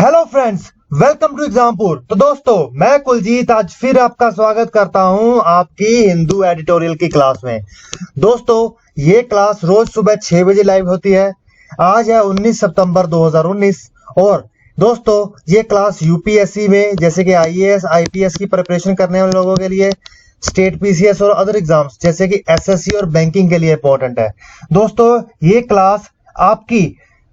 Hello friends, welcome to Exampur. तो दोस्तों, मैं कुलजीत आज फिर आपका स्वागत करता हूं आपकी हिंदू एडिटोरियल की क्लास में। दोस्तों, ये क्लास रोज सुबह 6 बजे लाइव होती है। आज है 19 सितंबर 2019 और दोस्तों ये क्लास यूपीएससी में जैसे कि आईएएस आईपीएस की प्रिपरेशन करने वाले लोगों के लिए, स्टेट पीसीएस और अदर एग्जाम्स जैसे कि एसएससी और बैंकिंग के लिए इंपॉर्टेंट है। दोस्तों, ये क्लास आपकी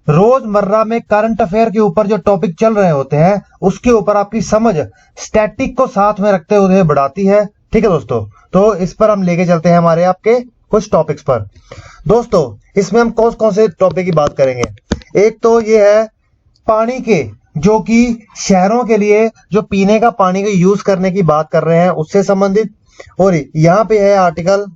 रोजमर्रा में करंट अफेयर के ऊपर जो टॉपिक चल रहे होते हैं उसके ऊपर आपकी समझ स्टैटिक को साथ में रखते हुए बढ़ाती है। ठीक है दोस्तों, तो इस पर हम लेके चलते हैं हमारे आपके कुछ टॉपिक्स पर। दोस्तों, इसमें हम कौन कौन से टॉपिक की बात करेंगे। एक तो ये है पानी के, जो कि शहरों के लिए जो पीने का पानी का यूज करने की बात कर रहे हैं उससे संबंधित। और यहाँ पे है आर्टिकल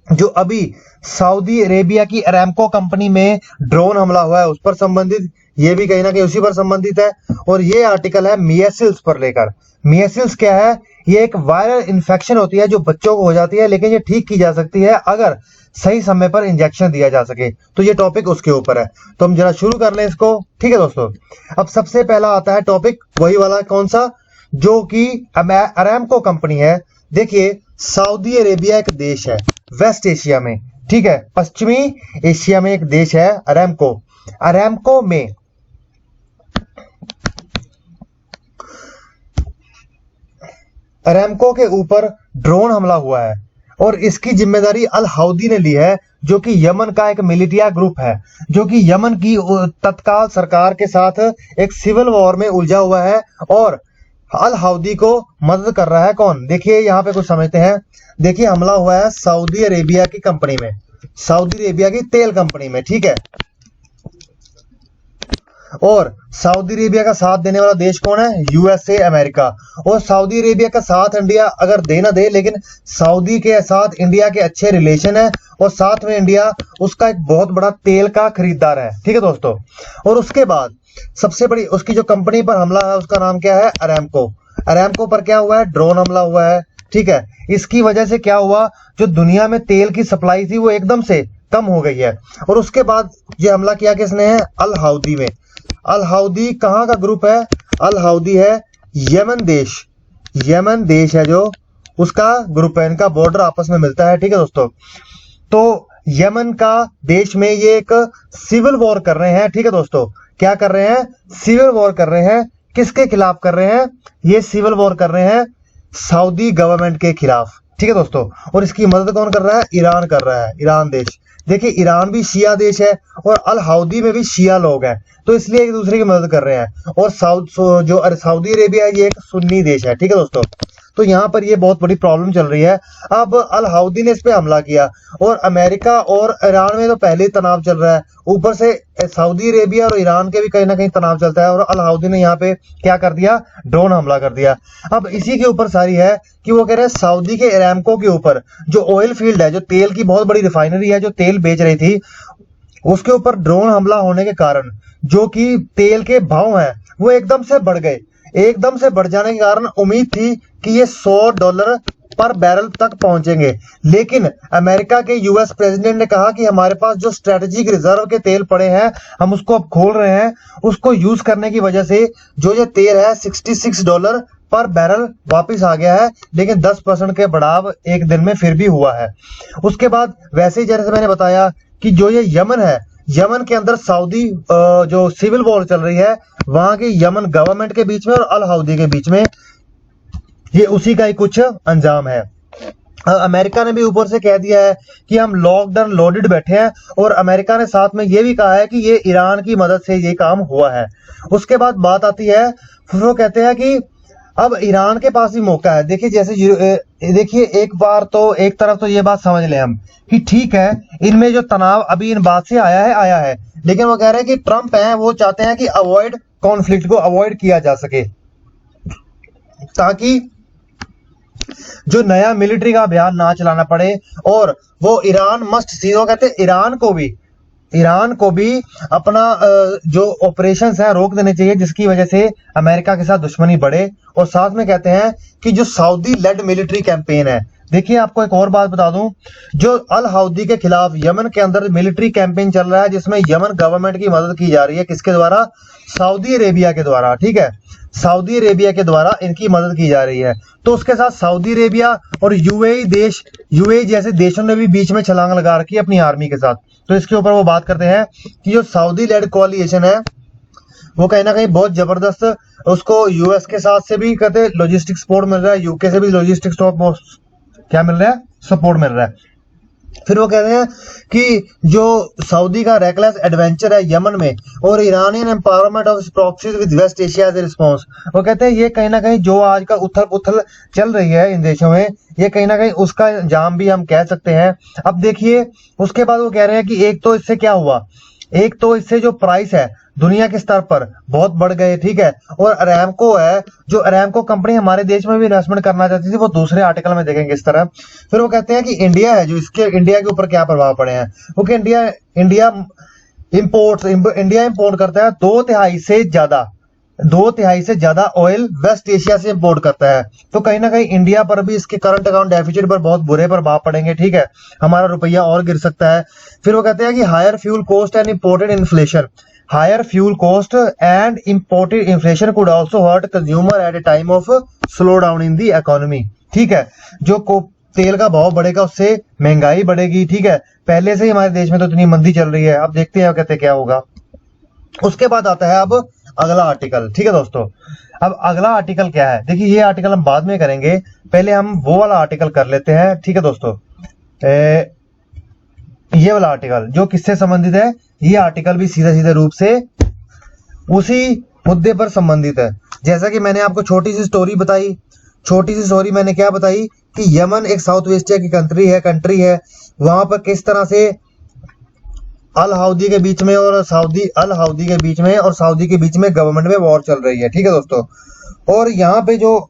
जो अभी सऊदी अरेबिया की अरामको कंपनी में ड्रोन हमला हुआ है उस पर संबंधित, ये भी कहीं ना कहीं उसी पर संबंधित है। और ये आर्टिकल है मियासिल्स पर लेकर। मियासिल्स क्या है? ये एक वायरल इन्फेक्शन होती है जो बच्चों को हो जाती है, लेकिन ये ठीक की जा सकती है अगर सही समय पर इंजेक्शन दिया जा सके। तो ये टॉपिक उसके ऊपर है। तो हम जरा शुरू कर लें इसको। ठीक है दोस्तों, अब सबसे पहला आता है टॉपिक वही वाला, कौन सा, जो कि अरामको कंपनी है। देखिए, सऊदी अरेबिया एक देश है वेस्ट एशिया में, ठीक है, पश्चिमी एशिया में एक देश है अरामको। अरामको में अरामको के ऊपर ड्रोन हमला हुआ है और इसकी जिम्मेदारी अल हाउदी ने ली है, जो कि यमन का एक मिलिटिया ग्रुप है, जो कि यमन की तत्काल सरकार के साथ एक सिविल वॉर में उलझा हुआ है और अल हाउदी को मदद कर रहा है। कौन? देखिए यहाँ पे कुछ समझते हैं। देखिए, हमला हुआ है सऊदी अरेबिया की कंपनी में, सऊदी अरेबिया की तेल कंपनी में, ठीक है। और सऊदी अरेबिया का साथ देने वाला देश कौन है? USA, America. और सऊदी अरेबिया का साथ इंडिया अगर दे ना दे, लेकिन सऊदी के साथ इंडिया के अच्छे रिलेशन है और साथ में इंडिया उसका एक बहुत बड़ा तेल का खरीदार है। ठीक है दोस्तों, और उसके बाद सबसे बड़ी उसकी जो कंपनी पर हमला है उसका नाम क्या है? अरामको। अरामको पर क्या हुआ है? ड्रोन हमला हुआ है, ठीक है। इसकी वजह से क्या हुआ, जो दुनिया में तेल की सप्लाई थी वो एकदम से कम हो गई है। और उसके बाद ये हमला किया किसने है? अल हाउदी में। अल हाउदी कहाँ का ग्रुप है? अल हाउदी है यमन देश, यमन देश है जो उसका ग्रुप है। इनका बॉर्डर आपस में मिलता है। ठीक है दोस्तों, तो यमन का देश में ये एक सिविल वॉर कर रहे हैं। ठीक है दोस्तों, क्या कर रहे हैं? सिविल वॉर कर रहे हैं। किसके खिलाफ कर रहे हैं? ये सिविल वॉर कर रहे हैं सऊदी गवर्नमेंट के खिलाफ। ठीक है दोस्तों, और इसकी मदद कौन कर रहा है? ईरान कर रहा है, ईरान देश। देखिए, ईरान भी शिया देश है और अल हाउदी में भी शिया लोग हैं, तो इसलिए एक दूसरे की मदद कर रहे हैं। और जो सऊदी अरेबिया है ये एक सुन्नी देश है। ठीक है दोस्तों, तो यहाँ पर ये बहुत बड़ी प्रॉब्लम चल रही है। अब अल हाउदी ने इस पे हमला किया और अमेरिका और ईरान में तो पहले ही तनाव चल रहा है, ऊपर से सऊदी अरेबिया और ईरान के भी कहीं ना कहीं तनाव चलता है। और अल हाउदी ने यहाँ पे क्या कर दिया? ड्रोन हमला कर दिया। अब इसी के ऊपर सारी है कि वो कह रहे हैं सऊदी के अरामको के ऊपर जो ऑयल फील्ड है, जो तेल की बहुत बड़ी रिफाइनरी है जो तेल बेच रही थी, उसके ऊपर ड्रोन हमला होने के कारण जो कि तेल के भाव हैं वो एकदम से बढ़ गए। एकदम से बढ़ जाने के कारण उम्मीद थी कि ये $100 पर बैरल तक पहुंचेंगे, लेकिन अमेरिका के यूएस प्रेसिडेंट ने कहा कि हमारे पास जो स्ट्रेटेजिक रिजर्व के तेल पड़े हैं हम उसको अब खोल रहे हैं। उसको यूज करने की वजह से जो ये तेल है $66 पर बैरल वापस आ गया है, लेकिन 10% के बढ़ाव एक दिन में फिर भी हुआ है। उसके बाद वैसे ही जैसे मैंने बताया कि जो ये यमन है, यमन के अंदर सऊदी जो सिविल वॉर चल रही है वहां की यमन गवर्नमेंट के बीच में और अल हाउदी के बीच में, ये उसी का ही कुछ अंजाम है। अमेरिका ने भी ऊपर से कह दिया है कि हम लॉकडाउन लोडेड बैठे हैं और अमेरिका ने साथ में ये भी कहा है कि ये ईरान की मदद से ये काम हुआ है। उसके बाद बात आती है, फिर वो कहते हैं कि अब ईरान के पास भी मौका है। देखिए, जैसे देखिए एक बार तो एक तरफ तो ये बात समझ लें हम कि ठीक है, इनमें जो तनाव अभी इन बात से आया है, लेकिन वो कह रहे हैं कि ट्रंप है वो चाहते हैं कि अवॉइड कॉन्फ्लिक्ट को अवॉइड किया जा सके, ताकि जो नया मिलिट्री का अभियान ना चलाना पड़े। और वो ईरान मस्ट सी, वो कहते हैं ईरान को भी अपना जो ऑपरेशंस है रोक देने चाहिए, जिसकी वजह से अमेरिका के साथ दुश्मनी बढ़े। और साथ में कहते हैं कि जो सऊदी लेड मिलिट्री कैंपेन है देखिए आपको एक और बात बता दूं, जो अल हौदी के खिलाफ यमन के अंदर मिलिट्री कैंपेन चल रहा है, जिसमें यमन गवर्नमेंट की मदद की जा रही है, किसके द्वारा? सऊदी अरेबिया के द्वारा, ठीक है, सऊदी अरेबिया के द्वारा इनकी मदद की जा रही है। तो उसके साथ सऊदी अरेबिया और यूएई जैसे देशों ने भी बीच में छलांग लगा रखी है अपनी आर्मी के साथ। तो इसके ऊपर वो बात करते हैं कि जो सऊदी लेड कोलिशन है वो कहीं ना कहीं बहुत जबरदस्त, उसको यूएस के साथ से भी कहते लॉजिस्टिक सपोर्ट मिल रहा है, यूके से भी लॉजिस्टिक क्या मिल रहा है? सपोर्ट मिल रहा है। फिर वो कहते हैं कि जो सऊदी का रेकलेस एडवेंचर है यमन में और Iranian empowerment of proxies with West Asia as a response, वो कहते हैं ये कहीं ना कहीं जो आज का उथल पुथल चल रही है इन देशों में, ये कहीं ना कहीं उसका अंजाम भी हम कह सकते हैं। अब देखिए उसके बाद वो कह रहे हैं कि एक तो इससे क्या हुआ, एक तो इससे जो प्राइस है दुनिया के स्तर पर बहुत बढ़ गए, ठीक है, और अरामको है, जो अरामको कंपनी हमारे देश में भी इन्वेस्टमेंट करना चाहती थी, वो दूसरे आर्टिकल में देखेंगे इस तरह। फिर वो कहते हैं कि इंडिया है, जो इसके इंडिया के ऊपर क्या प्रभाव पड़े हैं, क्योंकि इंडिया इंपोर्ट करता है 2/3 से ज्यादा ऑयल वेस्ट एशिया से इंपोर्ट करता है। तो कहीं ना कहीं इंडिया पर भी इसके करंट अकाउंट डेफिसिट पर बहुत बुरे प्रभाव पड़ेंगे, ठीक है, हमारा रुपया और गिर सकता है। फिर वो कहते हैं कि higher fuel cost and imported inflation, higher fuel cost and imported inflation could also hurt consumer at a time of slow down in the economy, ठीक है, जो तेल का भाव बढ़ेगा उससे महंगाई बढ़ेगी, ठीक है, पहले से ही हमारे देश में तो इतनी मंदी चल रही है, अब देखते हैं कहते क्या होगा। उसके बाद आता है अब अगला आर्टिकल, ठीक है दोस्तों। अब अगला आर्टिकल क्या है, देखिए ये आर्टिकल हम बाद में करेंगे, पहले हम वो वाला आर्टिकल कर लेते हैं, ठीक है दोस्तों। ये वाला आर्टिकल जो किससे संबंधित है, ये आर्टिकल भी सीधे सीधे रूप से उसी मुद्दे पर संबंधित है। जैसा कि मैंने आपको छोटी सी स्टोरी मैंने क्या बताई कि यमन एक साउथ एशिया की कंट्री है, वहां पर किस तरह से अल हौदी के बीच में और सऊदी के बीच में गवर्नमेंट में वॉर चल रही है, ठीक है दोस्तों। और यहाँ पे जो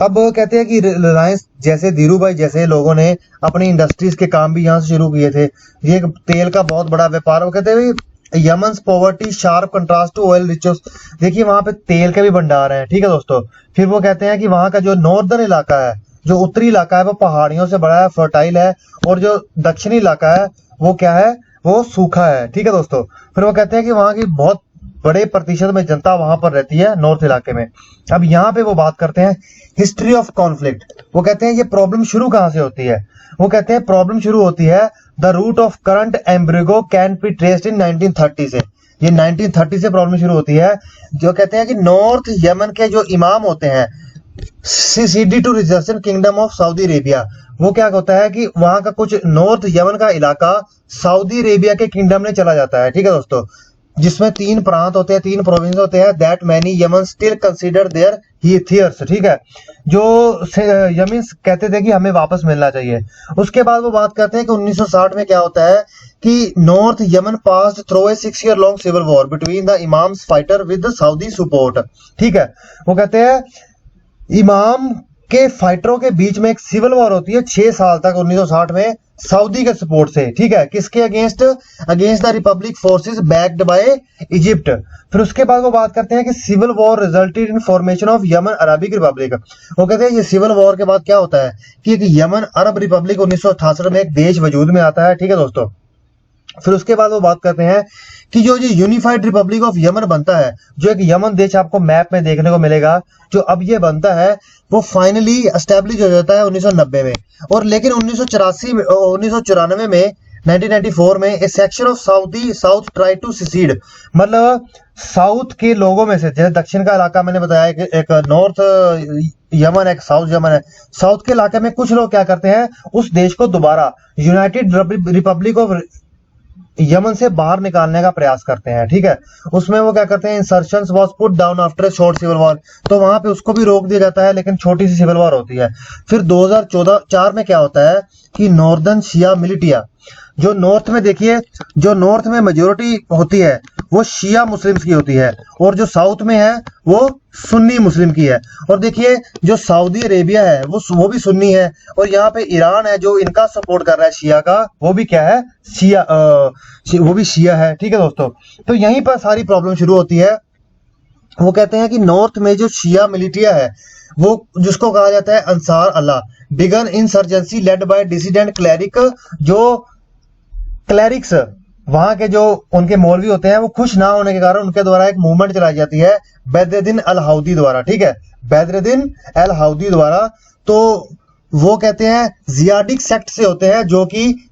अब कहते हैं कि रिलायंस जैसे धीरू भाई जैसे लोगों ने अपनी इंडस्ट्रीज के काम भी यहाँ से शुरू किए थे, ये तेल का बहुत बड़ा व्यापार। वो कहते हैं Yemen's poverty sharp contrast to oil riches, देखिए वहां पे तेल के भी भंडार हैं, ठीक है दोस्तों। फिर वो कहते हैं कि वहां का जो नॉर्दर्न इलाका है, जो उत्तरी इलाका है, वो पहाड़ियों से बड़ा है, फर्टाइल है, और जो दक्षिणी इलाका है वो क्या है, वो सूखा है, ठीक है दोस्तों। फिर वो कहते हैं कि वहां की बहुत बड़े प्रतिशत में जनता वहां पर रहती है नॉर्थ इलाके में। अब यहाँ पे वो बात करते हैं हिस्ट्री ऑफ कॉन्फ्लिक्ट, वो कहते हैं ये प्रॉब्लम शुरू कहां से होती है, वो कहते हैं प्रॉब्लम शुरू होती है the root of current embargo can be traced in 1930 से, ये 1930 से प्रॉब्लम शुरू होती है। जो कहते हैं कि नॉर्थ यमन के जो इमाम होते हैं CCD to reservation kingdom of Saudi Arabia, वो क्या होता है कि वहां का कुछ नॉर्थ यमन का इलाका सऊदी अरेबिया के किंगडम में चला जाता है, ठीक है दोस्तों, जिसमें 3 प्रांत होते हैं, 3 प्रोविंस होते हैं, that many Yemen still consider their heathers, ठीक है, जो यमीन्स कहते थे कि हमें वापस मिलना चाहिए। उसके बाद वो बात करते हैं कि 1960 में क्या होता है कि north Yemen passed through a 6 year long civil war between the imams fighter with Saudi support, ठीक है, वो कहते हैं इमाम के फाइटरों के बीच में एक सिविल वॉर होती है 6 साल तक 1960 में सऊदी के सपोर्ट से, ठीक है, किसके against the republic forces backed by Egypt. फिर उसके बाद वो बात करते हैं कि civil war resulted in formation of Yemen Arabic republic, वो कहते हैं ये सिविल वॉर के बाद क्या होता है कि एक यमन अरब रिपब्लिक 1968 में एक देश वजूद में आता है, ठीक है दोस्तों। फिर उसके बाद वो बात करते हैं कि जो यूनिफाइड रिपब्लिक ऑफ यमन बनता है, जो एक यमन देश आपको मैप में देखने को मिलेगा, जो अब ये बनता है वो फाइनली एस्टेब्लिश हो जाता है 1990 में। और लेकिन 1994 में 1994 में a section of south try to secede, मतलब साउथ के लोगों में से, जैसे दक्षिण का इलाका मैंने बताया कि एक नॉर्थ यमन एक साउथ यमन है, साउथ के इलाके में कुछ लोग क्या करते हैं उस देश को दोबारा यूनाइटेड रिपब्लिक ऑफ यमन से बाहर निकालने का प्रयास करते हैं, ठीक है। उसमें वो क्या करते हैं insurrections was put down after a short civil war, तो वहां पे उसको भी रोक दिया जाता है, लेकिन छोटी सी सिविल वॉर होती है। फिर 2014 में क्या होता है कि नॉर्दर्न शिया मिलिटिया, जो नॉर्थ में देखिए, जो नॉर्थ में मेजोरिटी होती है वो शिया मुस्लिम्स की होती है, और जो साउथ में है वो सुन्नी मुस्लिम की है। और देखिए जो सऊदी अरेबिया है वो भी सुन्नी है, और यहाँ पे ईरान है जो इनका सपोर्ट कर रहा है शिया का, वो भी क्या है शिया, वो भी शिया है, ठीक है दोस्तों। तो यहीं पर सारी प्रॉब्लम शुरू होती है वो कहते हैं कि नॉर्थ में जो शिया मिलिटिया है, वो जिसको कहा जाता है Ansar Allah, began insurgency led by dissident cleric, जो क्लैरिक्स वहां के जो उनके मौलवी होते हैं वो खुश ना होने के कारण उनके द्वारा एक मूवमेंट चलाई जाती है बदरुद्दीन अल हाउदी द्वारा, ठीक है, बदरुद्दीन अल हाउदी द्वारा। तो वो कहते हैं जियादिक सेक्ट से होते हैं, जो कि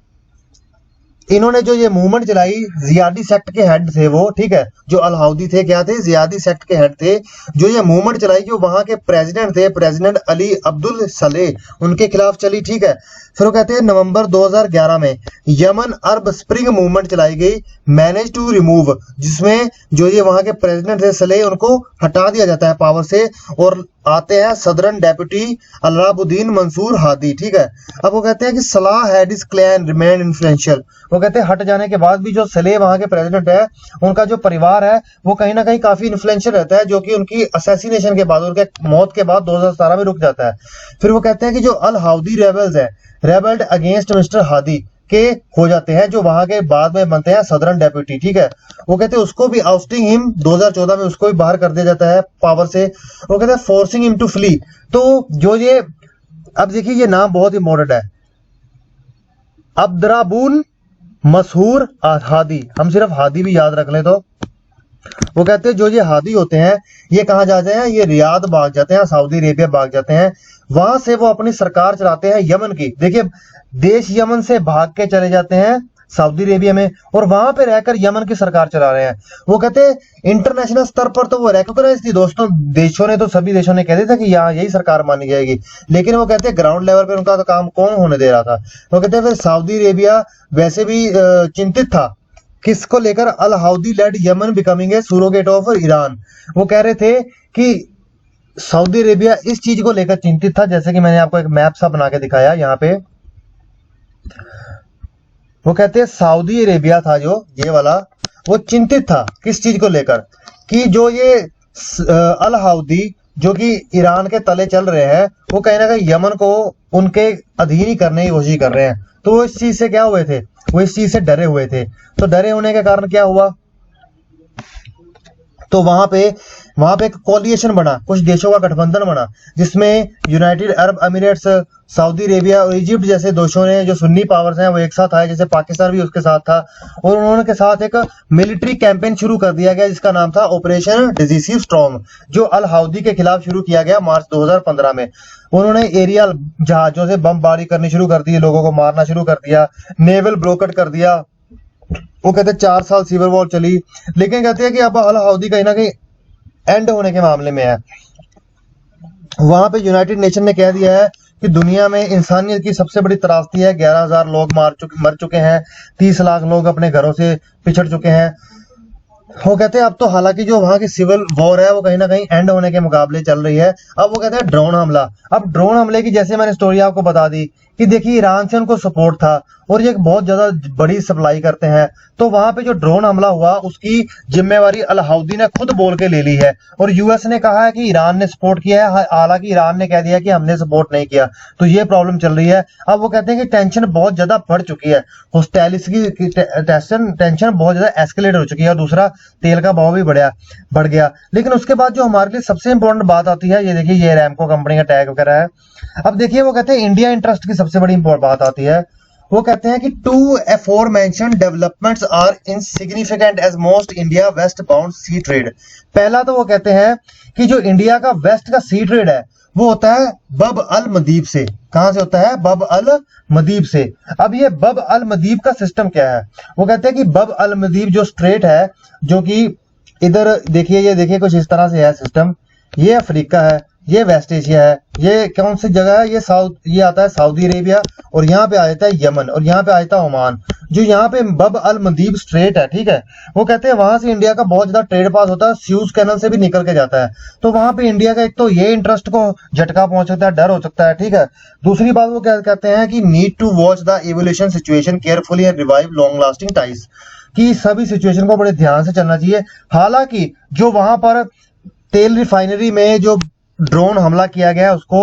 इन्होंने जो ये मूवमेंट चलाई, जियादी सेक्ट के हेड थे वो, ठीक है, जो अल हाउदी थे क्या थे, जियादी सेक्ट के हेड थे, जो ये मूवमेंट चलाई, जो वहां के प्रेसिडेंट थे प्रेसिडेंट अली अब्दुल सलेह, उनके खिलाफ चली, ठीक है। फिर वो कहते हैं नवंबर 2011 में यमन अरब स्प्रिंग मूवमेंट चलाई गई, मैनेज टू रिमूव, जिसमें जो ये वहां के प्रेसिडेंट थे सलेह, उनको हटा दिया जाता है पावर से, और आते हैं सदरन डेप्यूटी अलाउद्दीन मंसूर हादी, ठीक है। अब वो कहते हैं कि सलाह had is clan remain influential, वो कहते हैं हट जाने के बाद भी जो सलेह वहां के प्रेसिडेंट है, उनका जो परिवार है वो कहीं ना कहीं काफी इन्फ्लुएंशियल रहता है, जो कि उनकी असैसिनेशन के बाद, उनके मौत के बाद 2017 में रुक जाता है। फिर वो कहते हैं कि जो अल हाउदी रेबल्स है, रेबल्ड अगेंस्ट मिस्टर हादी के हो जाते हैं, जो वहां के बाद में बनते हैं सदरन डेप्यूटी, ठीक है। वो कहते हैं उसको भी आउस्टिंग हिम 2014 में उसको भी बाहर कर दिया जाता है पावर से। वो कहते हैं फोर्सिंग हिम टू फ्ली। तो जो ये, अब देखिए ये नाम बहुत इंपॉर्टेंट है, अब्दराबुल मशहूर हादी, हम सिर्फ हादी भी याद रख लें तो। वो कहते हैं जो ये हादी होते हैं ये कहाँ जाते हैं, ये रियाद भाग जाते हैं, सऊदी अरेबिया भाग जाते हैं, वहां से वो अपनी सरकार चलाते हैं यमन की। देखिए देश यमन से भाग के चले जाते हैं सऊदी अरेबिया में, और वहां पे रहकर यमन की सरकार चला रहे हैं। वो कहते हैं इंटरनेशनल स्तर पर तो वो रिकॉग्नाइज थी दोस्तों, देशों ने तो, सभी देशों ने कहते थे कि यहाँ यही सरकार मानी जाएगी, लेकिन वो कहते हैं ग्राउंड लेवल पे उनका तो काम कौन होने दे रहा था। वो कहते हैं फिर सऊदी अरेबिया वैसे भी चिंतित था, किसको लेकर, al Houthi led Yemen becoming a surrogate of Iran. वो कह रहे थे कि सऊदी अरेबिया इस चीज को लेकर चिंतित था, जैसे कि मैंने आपको एक मैप सा बना के दिखाया यहाँ पे। वो कहते हैं सऊदी अरेबिया था जो ये वाला, वो चिंतित था किस चीज को लेकर, कि जो ये अल हाउदी जो कि ईरान के तले चल रहे हैं, वो कहीं ना कहीं यमन को उनके अधीन ही करने की कोशिश कर रहे हैं। तो वो इस चीज से क्या हुए थे, वो इस चीज से डरे हुए थे। तो डरे होने के कारण क्या हुआ, तो वहां पे एक कोलिएशन बना, कुछ देशों का गठबंधन बना, जिसमें United Arab Emirates, Saudi Arabia और इजिप्ट जैसे देशों ने, जो सुन्नी पावर्स हैं, वो एक साथ आए, जैसे पाकिस्तान भी उसके साथ था, और उन्होंने के साथ एक मिलिट्री कैंपेन शुरू कर दिया गया जिसका नाम था ऑपरेशन डिसिसिव स्टॉर्म, जो अल हाउदी के खिलाफ शुरू किया गया मार्च 2015 में। उन्होंने एरियल जहाजों से बमबारी करनी शुरू कर दी, लोगों को मारना शुरू कर दिया, नेवल ब्लॉकेट कर दिया। वो कहते हैं 4 साल सिविल वॉर चली, लेकिन कहते हैं कि अब अल हाउदी कहीं ना कहीं एंड होने के मामले में है। वहां पे यूनाइटेड नेशन ने कह दिया है कि दुनिया में इंसानियत की सबसे बड़ी त्रासदी है, 11,000 लोग मर चुके हैं, 30 लाख लोग अपने घरों से पिछड़ चुके हैं। वो कहते हैं अब तो हालांकि जो वहां की सिविल वॉर है वो कहीं ना कहीं एंड होने के मुकाबले चल रही है। अब वो कहते हैं ड्रोन हमला। अब ड्रोन हमले की जैसे मैंने स्टोरी आपको बता दी कि देखिए ईरान से उनको सपोर्ट था और ये बहुत ज्यादा बड़ी सप्लाई करते हैं, तो वहां पे जो ड्रोन हमला हुआ उसकी जिम्मेवारी अल हाउदी ने खुद बोल के ले ली है, और यूएस ने कहा है कि ईरान ने सपोर्ट किया है, हालांकि ईरान ने कह दिया कि हमने सपोर्ट नहीं किया। तो ये प्रॉब्लम चल रही है। अब वो कहते हैं कि टेंशन बहुत ज्यादा बढ़ चुकी है, हॉस्टाइलिटी की टेंशन बहुत ज्यादा एस्केलेट हो चुकी है, और दूसरा तेल का भाव भी बढ़ गया। लेकिन उसके बाद जो हमारे लिए सबसे इंपॉर्टेंट बात आती है, ये देखिए ये रैमको कंपनी का टैग वगैरह है। अब देखिए वो कहते हैं इंडिया इंटरेस्ट की सबसे बड़ी बात आती है। वो कहते हैं कि two aforementioned developments are insignificant as most India west bound sea trade. पहला तो वो कहते हैं कि जो इंडिया का वेस्ट का सी ट्रेड है वो होता है बब अल मदीब से। कहां से होता है? बब अल मदीब से। अब ये बब अल मदीब का सिस्टम क्या है? वो कहते हैं कि बब अल मदीब जो स्ट्रेट है, जो कि इधर देखिए, ये देखिए कुछ इस तरह से है सिस्टम। ये अफ्रीका है, ये वेस्ट एशिया है, ये कौन सी जगह है? ये आता है सऊदी अरेबिया, और यहाँ पे आ जाता है यमन, और यहाँ पे आ जाता है ओमान। जो यहाँ पे बब अल मदीब स्ट्रेट है, ठीक है, वो कहते हैं वहां से इंडिया का बहुत ज्यादा ट्रेड पास होता है, स्यूज कैनल से भी निकल के जाता है। तो वहां पे इंडिया का एक तो ये इंटरेस्ट को झटका पहुंच सकता है, डर हो सकता है, ठीक है। दूसरी बात वो क्या कहते हैं कि need to watch the evolution situation carefully and revive long lasting ties, कि सभी सिचुएशन को बड़े ध्यान से चलना चाहिए। हालांकि जो वहां पर तेल रिफाइनरी में जो ड्रोन हमला किया गया उसको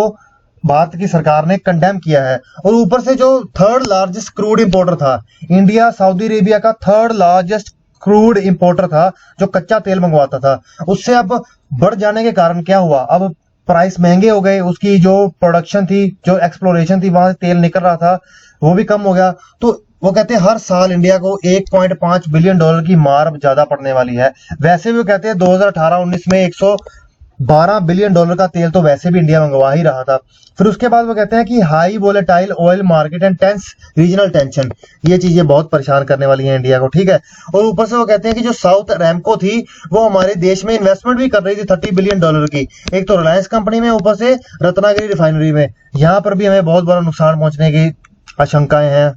भारत की सरकार ने कंडेम किया है, और ऊपर से जो थर्ड लार्जेस्ट क्रूड इंपोर्टर था, इंडिया सऊदी अरेबिया का थर्ड लार्जेस्ट क्रूड इंपोर्टर था, जो कच्चा तेल मंगवाता था, उससे अब बढ़ जाने के कारण क्या हुआ, अब प्राइस महंगे हो गए, उसकी जो प्रोडक्शन थी, जो एक्सप्लोरेशन थी, वहां से तेल निकल रहा था, वो भी कम हो गया। तो वो कहते हैं हर साल इंडिया को 1.5 बिलियन डॉलर की मार ज्यादा पड़ने वाली है। वैसे भी वो कहते हैं 2018-19 में 112 बिलियन डॉलर का तेल तो वैसे भी इंडिया मंगवा ही रहा था। फिर उसके बाद वो कहते हैं कि high volatile oil market and tense regional tension, ये चीजें बहुत परेशान करने वाली हैं इंडिया को, ठीक है। और ऊपर से वो कहते हैं कि जो साउथ अरामको थी वो हमारे देश में इन्वेस्टमेंट भी कर रही थी 30 बिलियन डॉलर की, एक तो रिलायंस कंपनी में, ऊपर से रत्नागिरी रिफाइनरी में, यहाँ पर भी हमें बहुत बड़ा नुकसान पहुंचने की आशंकाएं हैं।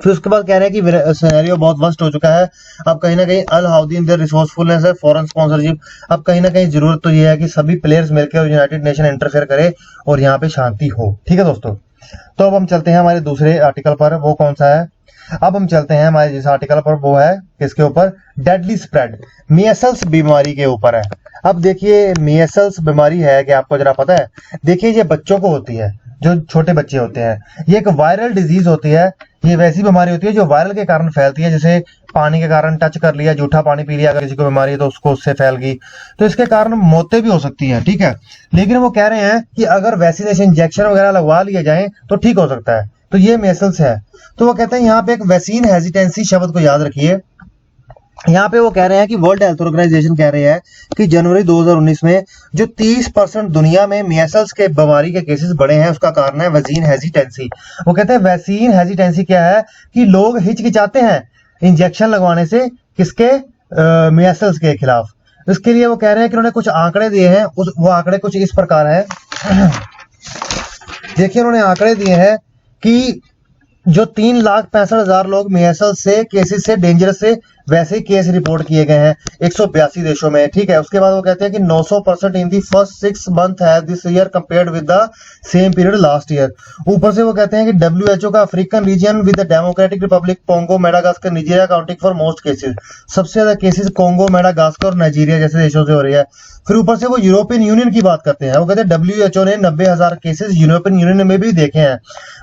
फिर उसके बाद कह रहे हैं कि सिनेरियो बहुत वर्स्ट हो चुका है, अब कहीं ना कहीं अल हाउदी इन देयर रिसोर्सफुलनेस है, फॉरेन स्पॉन्सरशिप, अब कहीं ना कहीं जरूरत तो ये है कि सभी प्लेयर्स मिलकर यूनाइटेड नेशन इंटरफेयर करे और यहाँ पे शांति हो, ठीक है दोस्तों। तो अब हम चलते हैं हमारे दूसरे आर्टिकल पर, वो कौन सा है, अब हम चलते हैं हमारे जिस आर्टिकल पर, वो है किसके ऊपर, डेडली स्प्रेड, मीजल्स बीमारी के ऊपर है। अब देखिए मीजल्स बीमारी है कि आपको जरा पता है, देखिए ये बच्चों को होती है, जो छोटे बच्चे होते हैं, ये एक वायरल डिजीज होती है, ये वैसी बीमारी होती है जो वायरल के कारण फैलती है, जैसे पानी के कारण टच कर लिया, जूठा पानी पी लिया, अगर किसी को बीमारी है तो उसको उससे फैल गई, तो इसके कारण मौतें भी हो सकती हैं, ठीक है। लेकिन वो कह रहे हैं कि अगर वैक्सीनेशन इंजेक्शन वगैरह लगवा लिए जाए तो ठीक हो सकता है, तो ये मेसल्स है। तो वो कहते हैं यहाँ पे एक वैक्सीन हेजिटेंसी शब्द को याद रखिए, यहाँ पे वो कह रहे हैं कि वर्ल्ड हेल्थ ऑर्गेनाइजेशन कह रही है कि जनवरी 2019 में जो 30% दुनिया में मीजल्स के बीमारी के केसेस बढ़े हैं, उसका कारण है वैक्सीन हेजिटेंसी। वो कहते हैं वैक्सीन हेजिटेंसी क्या है कि लोग हिचकिचाते हैं इंजेक्शन लगवाने से, किसके, मीजल्स के खिलाफ। इसके लिए वो कह रहे हैं कि उन्होंने कुछ आंकड़े दिए हैं, वो आंकड़े कुछ इस प्रकार है। देखिए उन्होंने आंकड़े दिए हैं कि जो 3,65,000 लोग मीजल्स से केसेस से डेंजरस से वैसे ही केस रिपोर्ट किए गए हैं 182 देशों में, ठीक है। उसके बाद वो कहते हैं कि 900% इन दी फर्स्ट 6 मंथ है this year compared with the same period last year. ऊपर से वो कहते हैं कि WHO का African region with the democratic Republic Congo, Madagascar, Nigeria counting for most cases, सबसे ज्यादा केसेस कोंगो, मेडागास्कर और नाइजीरिया जैसे देशों से हो रही है। फिर ऊपर से वो यूरोपियन यूनियन की बात करते हैं, वो कहते हैं WHO ने 90,000 केसेस यूरोपियन यूनियन में भी देखे हैं।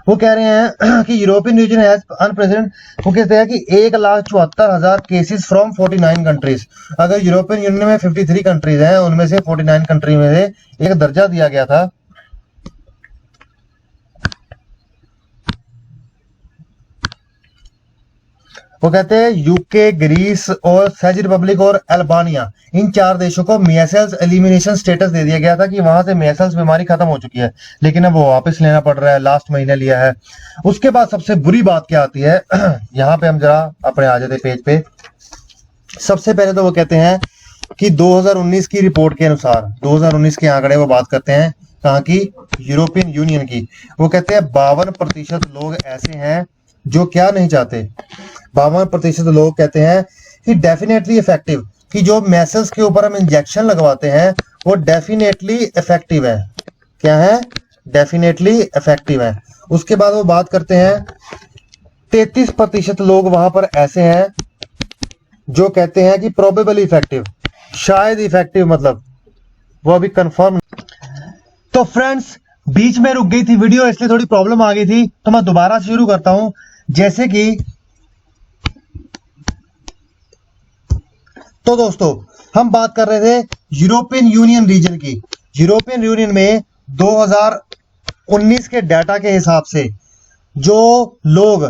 वो कह रहे हैं कि यूरोपियन यूनियन हैज अनप्रेसिडेंट, वो कहते हैं कि 1,74,000 केसेस फ्रॉम 49 कंट्रीज। अगर यूरोपियन यूनियन में 53 कंट्रीज हैं, उनमें से 49 कंट्री में से एक दर्जा दिया गया था। वो कहते हैं यूके, ग्रीस और सेज रिपब्लिक और अल्बानिया, इन 4 देशों को मीजल्स एलिमिनेशन स्टेटस दे दिया गया था कि वहां से मीजल्स बीमारी खत्म हो चुकी है, लेकिन अब वो वापस लेना पड़ रहा है, लास्ट महीने लिया है। उसके बाद सबसे बुरी बात क्या आती है, यहाँ पे हम जरा अपने आ जाते पेज पे। सबसे पहले तो वो कहते हैं कि 2019 की रिपोर्ट के अनुसार, 2019 के आंकड़े वो बात करते हैं कहाँ की, यूरोपियन यूनियन की। वो कहते हैं 52% लोग ऐसे हैं जो क्या नहीं चाहते, 52% लोग कहते हैं कि डेफिनेटली इफेक्टिव, कि जो मीजल्स के ऊपर हम इंजेक्शन लगवाते हैं वो डेफिनेटली इफेक्टिव है, क्या है, डेफिनेटली इफेक्टिव है। उसके बाद वो बात करते हैं 33% लोग वहां पर ऐसे हैं जो कहते हैं कि प्रोबेबली इफेक्टिव, शायद इफेक्टिव, मतलब वो अभी कंफर्म। तो फ्रेंड्स बीच में रुक गई थी वीडियो, इसलिए थोड़ी प्रॉब्लम आ गई थी, तो मैं दोबारा शुरू करता हूं। जैसे कि तो दोस्तों हम बात कर रहे थे यूरोपियन यूनियन रीजन की। यूरोपियन यूनियन में 2019 के डाटा के हिसाब से जो लोग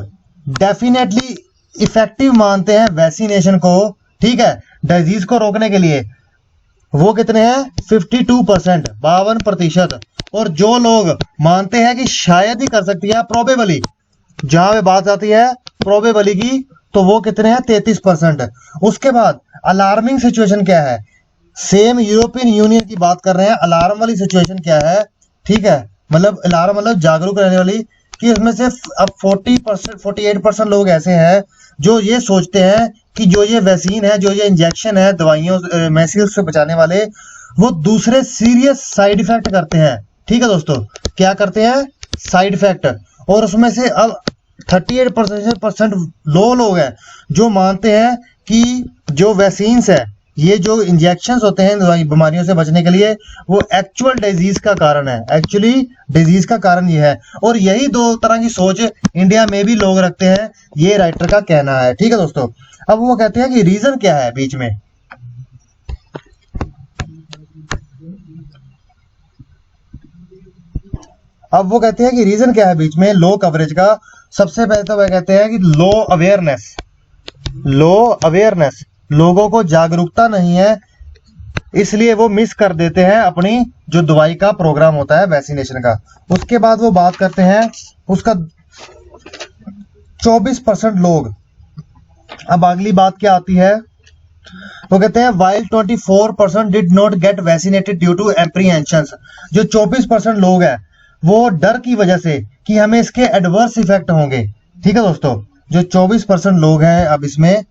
डेफिनेटली इफेक्टिव मानते हैं वैक्सीनेशन को, ठीक है, डिजीज को रोकने के लिए, वो कितने हैं, 52%, 52%। और जो लोग मानते हैं कि शायद ही कर सकती है, प्रोबेबली, जहां पे बात आती है प्रोबेबली की, तो वो कितने हैं, 33%। उसके बाद अलार्मिंग सिचुएशन क्या है, सेम यूरोपियन यूनियन की बात कर रहे हैं, अलार्म वाली सिचुएशन क्या है, ठीक है, मतलब अलार्म मतलब जागरूक रहने वाली, कि इसमें से अब 40%, 48% लोग ऐसे हैं जो ये सोचते हैं कि जो ये वैक्सीन है, जो ये इंजेक्शन है दवाइयों मीजल्स से बचाने वाले, वो दूसरे सीरियस साइड इफेक्ट करते हैं, ठीक है दोस्तों, क्या करते हैं, साइड इफेक्ट। और उसमें से अब 38% लो लोग हैं जो मानते हैं कि जो वैक्सीन्स है ये जो इंजेक्शंस होते हैं दवाई बीमारियों से बचने के लिए, वो एक्चुअल डिजीज का कारण है, एक्चुअली डिजीज का कारण ये है। और यही दो तरह की सोच इंडिया में भी लोग रखते हैं, ये राइटर का कहना है। ठीक है दोस्तों, अब वो कहते हैं कि रीजन क्या है बीच में। अब वो कहते हैं कि रीजन क्या है बीच में लो कवरेज का। सबसे पहले तो वह कहते हैं कि लो अवेयरनेस, लोगों को जागरूकता नहीं है, इसलिए वो मिस कर देते हैं अपनी जो दवाई का प्रोग्राम होता है वैक्सीनेशन का। उसके बाद वो बात करते हैं उसका 24% लोग। अब अगली बात क्या आती है, वो कहते हैं while 24% did not get vaccinated due to apprehensions। जो 24% लोग हैं वो डर की वजह से कि हमें इसके एडवर्स इफेक्ट होंगे। ठीक है दोस्तों, जो 24% लोग हैं अब इसमें,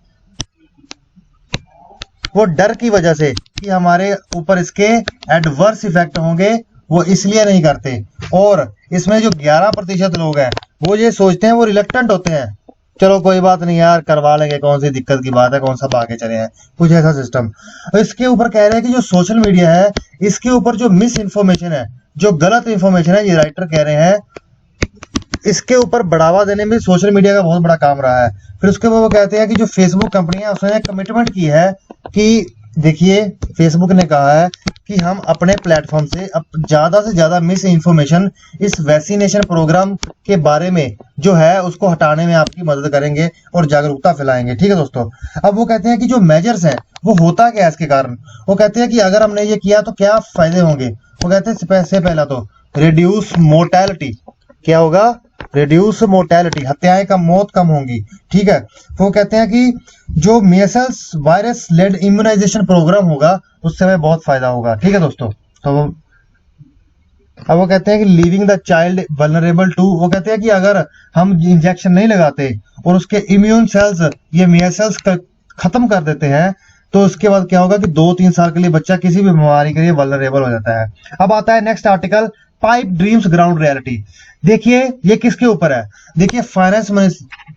वो डर की वजह से कि हमारे ऊपर इसके एडवर्स इफेक्ट होंगे, वो इसलिए नहीं करते। और इसमें जो 11% लोग हैं वो ये सोचते हैं, वो रिलक्टेंट होते हैं, चलो कोई बात नहीं यार करवा लेंगे, कौन सी दिक्कत की बात है, कौन सा भागे चले हैं, कुछ ऐसा सिस्टम। इसके ऊपर कह रहे हैं कि जो सोशल मीडिया है इसके ऊपर जो मिस इन्फॉर्मेशन है, जो गलत इन्फॉर्मेशन है, ये राइटर कह रहे हैं इसके ऊपर बढ़ावा देने में सोशल मीडिया का बहुत बड़ा काम रहा है। फिर उसके बाद वो कहते हैं कि जो फेसबुक कंपनी है उसने कमिटमेंट की है कि देखिए फेसबुक ने कहा है कि हम अपने प्लेटफॉर्म से ज्यादा से ज्यादा मिस इन्फॉर्मेशन इस वैक्सीनेशन प्रोग्राम के बारे में जो है उसको हटाने में आपकी मदद करेंगे और जागरूकता फैलाएंगे। ठीक है दोस्तों, अब वो कहते हैं कि जो मेजर्स हैं वो होता क्या है इसके कारण। वो कहते हैं कि अगर हमने ये किया तो क्या फायदे होंगे। वो कहते हैं सबसे पहला तो रिड्यूस मोर्टेलिटी, क्या होगा, रिड्यूस मोर्टेलिटी, हत्याएं कम, मौत कम होंगी। ठीक है, वो कहते हैं कि जो measles virus led immunisation programme होगा उससे हमें बहुत फायदा होगा। ठीक है दोस्तों, तो अब वो कहते हैं कि leaving the child vulnerable to, वो कहते हैं कि अगर हम इंजेक्शन नहीं लगाते और उसके इम्यून सेल्स ये मीजल्स खत्म कर देते हैं तो उसके बाद क्या होगा कि 2-3 साल के लिए बच्चा किसी भी बीमारी के लिए वल्नरेबल हो जाता है। अब आता है next article, pipe dreams ground reality. देखिए ये किसके ऊपर है, देखिए फाइनेंस मिनिस्टर,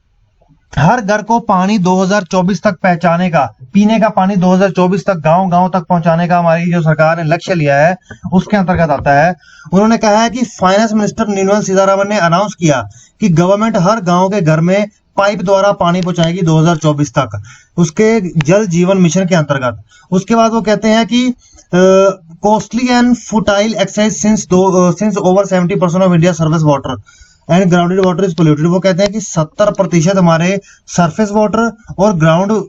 हर घर को पानी 2024 तक पहुंचाने का, पीने का पानी 2024 तक गांव गांव तक पहुंचाने का हमारी जो सरकार ने लक्ष्य लिया है उसके अंतर्गत आता है। उन्होंने कहा है कि फाइनेंस मिनिस्टर निर्मला सीतारमण ने अनाउंस किया कि गवर्नमेंट हर गांव के घर में पाइप द्वारा पानी पहुंचाएगी 2024 तक, उसके जल जीवन मिशन के अंतर्गत। उसके बाद वो कहते हैं कि costly and futile exercise since over 70% of India surface water and grounded water is polluted. वो कहते हैं कि 70% हमारे सरफेस वाटर और ग्राउंड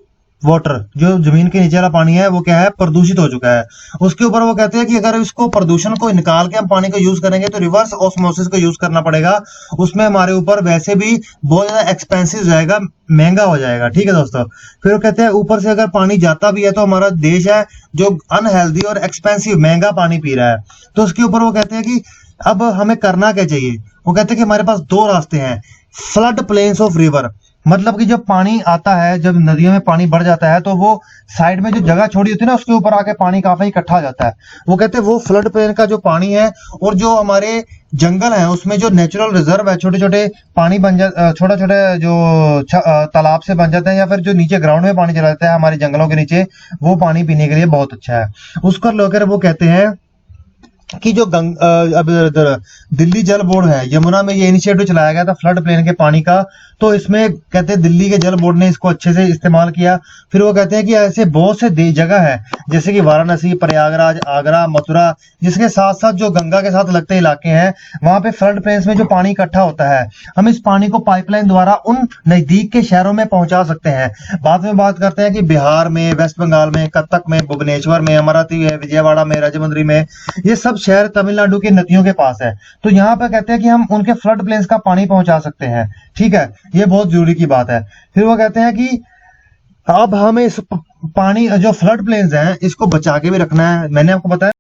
वाटर जो जमीन के नीचे वाला पानी है वो क्या है, प्रदूषित हो चुका है। उसके ऊपर वो कहते हैं कि अगर इसको प्रदूषण को निकाल के हम पानी को यूज करेंगे तो रिवर्स ऑस्मोसिस को यूज करना पड़ेगा, उसमें हमारे ऊपर वैसे भी बहुत ज्यादा एक्सपेंसिव जाएगा, महंगा हो जाएगा। ठीक है दोस्तों, फिर वो कहते हैं ऊपर से अगर पानी जाता भी है तो हमारा देश है जो अनहेल्दी और एक्सपेंसिव महंगा पानी पी रहा है। तो उसके ऊपर वो कहते हैं कि अब हमें करना क्या चाहिए। वो कहते हैं कि हमारे पास 2 रास्ते हैं, फ्लड प्लेन्स ऑफ रिवर, मतलब कि जब पानी आता है, जब नदियों में पानी बढ़ जाता है तो वो साइड में जो जगह छोड़ी होती है ना उसके ऊपर आके पानी काफी इकट्ठा हो जाता है। वो कहते हैं वो फ्लड प्लेन का जो पानी है और जो हमारे जंगल है उसमें जो नेचुरल रिजर्व है, छोटे छोटे पानी बन जा, छोटे छोटे जो तालाब से बन जाते हैं या फिर जो नीचे ग्राउंड में पानी चला जाता है हमारे जंगलों के नीचे, वो पानी पीने के लिए बहुत अच्छा है। उसको लेकर वो कहते हैं कि जो अब दिल्ली जल बोर्ड है, यमुना में ये इनिशिएटिव चलाया गया था फ्लड प्लेन के पानी का, तो इसमें कहते हैं दिल्ली के जल बोर्ड ने इसको अच्छे से इस्तेमाल किया। फिर वो कहते हैं कि ऐसे बहुत से जगह है जैसे कि वाराणसी, प्रयागराज, आगरा, मथुरा, जिसके साथ साथ जो गंगा के साथ लगते इलाके हैं वहां पे फ्लड प्लेन्स में जो पानी इकट्ठा होता है हम इस पानी को पाइपलाइन द्वारा उन नजदीक के शहरों में पहुंचा सकते हैं। बाद में बात करते हैं कि बिहार में, वेस्ट बंगाल में, कत्तक में, भुवनेश्वर में, अमरावती में, विजयवाड़ा में, राजमुंद्री में, ये सब शहर तमिलनाडु की नदियों के पास है। तो यहाँ पे कहते हैं कि हम उनके फ्लड प्लेन्स का पानी पहुंचा सकते हैं। ठीक है, ये बहुत जरूरी की बात है। फिर वो कहते हैं कि अब हमें इस पानी जो फ्लड प्लेन्स हैं इसको बचा के भी रखना है। मैंने आपको बताया